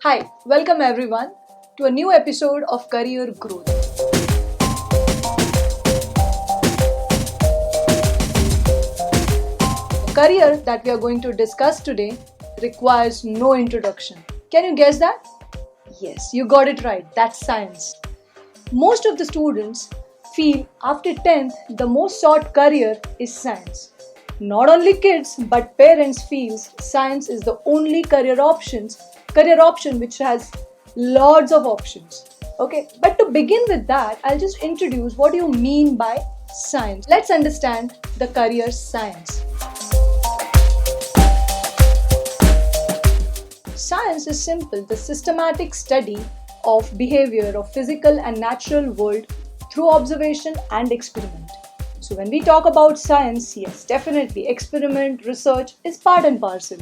Hi, welcome everyone to a new episode of Career Growth. The career that we are going to discuss today requires no introduction. Can you guess that? Yes, you got it right. That's science. Most of the students feel after 10th the most sought career is science. Not only kids but parents feels science is the only career option which has lots of options. Okay, but to begin with that, I'll just introduce what you mean by science. Let's understand the career science. Science is simple, the systematic study of behavior of physical and natural world through observation and experiment. So when we talk about science, yes, definitely experiment, research is part and parcel.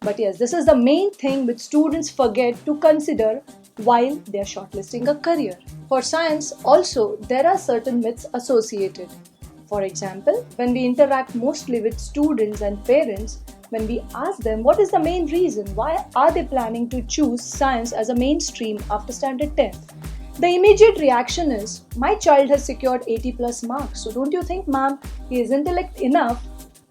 But yes, this is the main thing which students forget to consider while they are shortlisting a career. For science also, there are certain myths associated. For example, when we interact mostly with students and parents, when we ask them what is the main reason, why are they planning to choose science as a mainstream after standard 10th? The immediate reaction is, my child has secured 80 plus marks, so don't you think, ma'am, he is intellect enough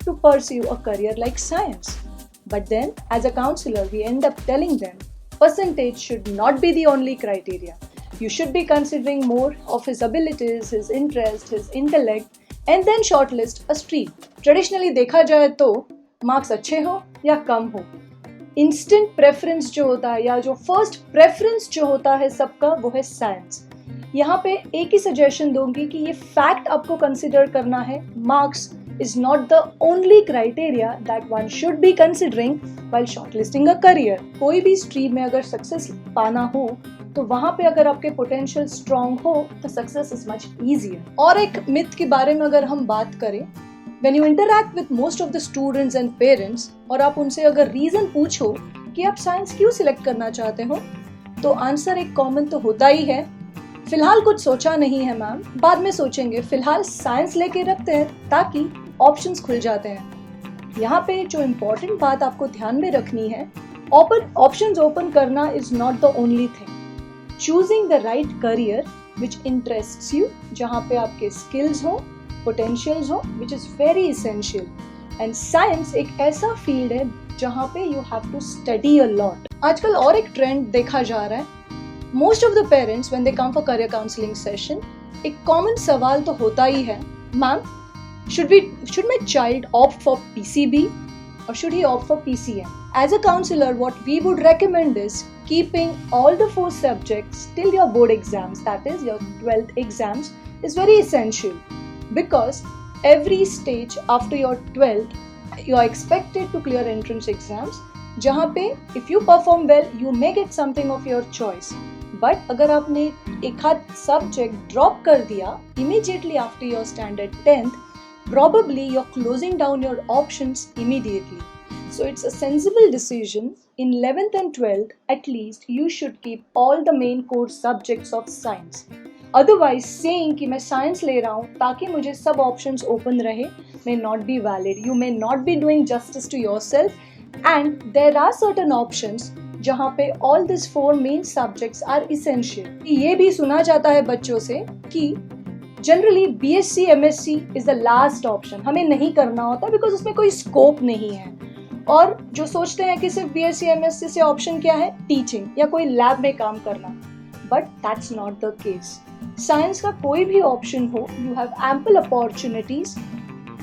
to pursue a career like science? But then, as a counselor, we end up telling them, percentage should not be the only criteria. You should be considering more of his abilities, his interest, his intellect, and then shortlist a stream. Traditionally देखा जाए तो marks अच्छे हो या कम हो, instant preference जो होता है या जो फर्स्ट प्रेफरेंस जो होता है सबका वो है साइंस. यहाँ पे एक ही सजेशन दूंगी कि ये फैक्ट आपको कंसिडर करना है. Marks is not the only criteria that one should be considering while shortlisting a career. कोई भी स्ट्रीम में अगर सक्सेस पाना हो तो वहाँ पे अगर आपके पोटेंशियल स्ट्रॉन्ग हो तो सक्सेस इज मच ईजियर. और एक मिथ के बारे में अगर हम बात करें, when you interact with most of the students and parents और आप उनसे अगर रीजन पूछो कि आप साइंस क्यों सिलेक्ट करना चाहते हो, तो आंसर एक कॉमन तो होता ही है, फिलहाल कुछ सोचा नहीं है मैम, बाद में सोचेंगे, फिलहाल साइंस लेके रखते हैं ताकि ऑप्शंस खुल जाते हैं. यहाँ पे जो इम्पोर्टेंट बात आपको ध्यान में रखनी है, ऑप्शंस ओपन करना is not the only thing. Choosing the right career which interests you, जहाँ पे आपके स्किल्स हो, पोटेंशियल्स हो, which is very essential. And science एक ऐसा फील्ड है जहाँ पे you have to study a lot. आजकल और एक ट्रेंड देखा जा रहा है. Most of the parents when they come for career counselling session, एक कॉमन सवाल तो होता ही है, ma'am should my child opt for PCB or should he opt for PCM? As a counselor, what we would recommend is keeping all the 4 subjects till your board exams, that is your 12th exams, is very essential, because every stage after your 12th you are expected to clear entrance exams, जहाँ पे if you perform well you may get something of your choice. But अगर आपने एक आध subject drop कर दिया immediately after your standard 10th, probably you're closing down your options immediately. So it's a sensible decision. In 11th and 12th, at least, you should keep all the main core subjects of science. Otherwise, saying कि मैं science ले रहा हूँ ताकि मुझे सब options open रहे may not be valid. You may not be doing justice to yourself. And there are certain options जहाँ पे all these 4 main subjects are essential. ये भी सुना जाता है बच्चों से कि generally BSc MSc is the last option, हमें नहीं करना होता बिकॉज उसमें कोई स्कोप नहीं है. और जो सोचते हैं कि सिर्फ BSc MSc से ऑप्शन क्या है, टीचिंग या कोई लैब में काम करना, but that's not the case. Science का कोई भी ऑप्शन हो, you have ample opportunities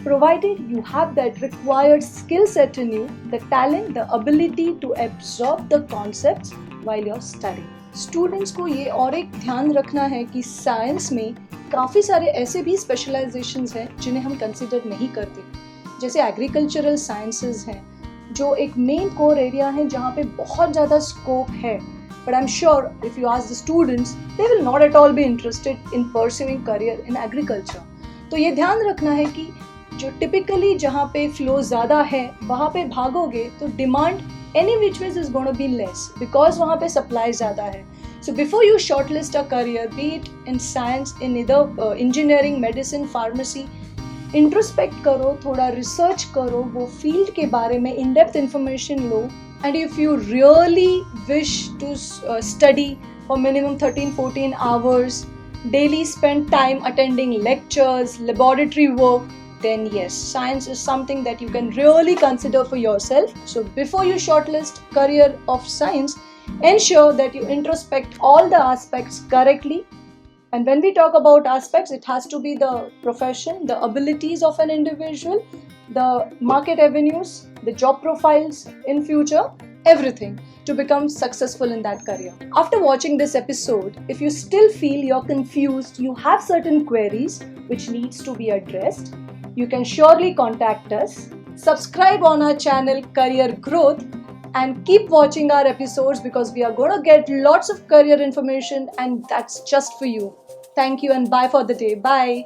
provided you have that required skill set in you, the talent, the ability to absorb the concepts while you're studying. Students को ये और एक ध्यान रखना है कि साइंस में काफ़ी सारे ऐसे भी स्पेशलाइजेशंस हैं जिन्हें हम कंसिडर नहीं करते, जैसे एग्रीकल्चरल साइंसेज हैं जो एक मेन कोर एरिया है जहाँ पे बहुत ज़्यादा स्कोप है. But I am sure if you ask the students, they will not at all be interested in pursuing career in agriculture. तो ये ध्यान रखना है कि जो टिपिकली जहाँ पे फ्लो ज़्यादा है वहाँ पे भागोगे तो demand any which ways is going to be less because वहाँ पे supply ज़्यादा है. So before you shortlist a career, be it in science, in either engineering, medicine, pharmacy, introspect करो, थोड़ा रिसर्च करो, वो फील्ड के बारे में in depth information low, And if you really wish to study for minimum 13-14 hours, daily spend time attending lectures, laboratory work, then yes, science is something that you can really consider for yourself. So before you shortlist career of science, ensure that you introspect all the aspects correctly. And when we talk about aspects, it has to be the profession, the abilities of an individual, the market avenues, the job profiles in future, everything to become successful in that career. After watching this episode, if you still feel you're confused, you have certain queries which needs to be addressed, you can surely contact us. Subscribe on our channel Career Growth and keep watching our episodes because we are going to get lots of career information and that's just for you. Thank you and bye for the day. Bye.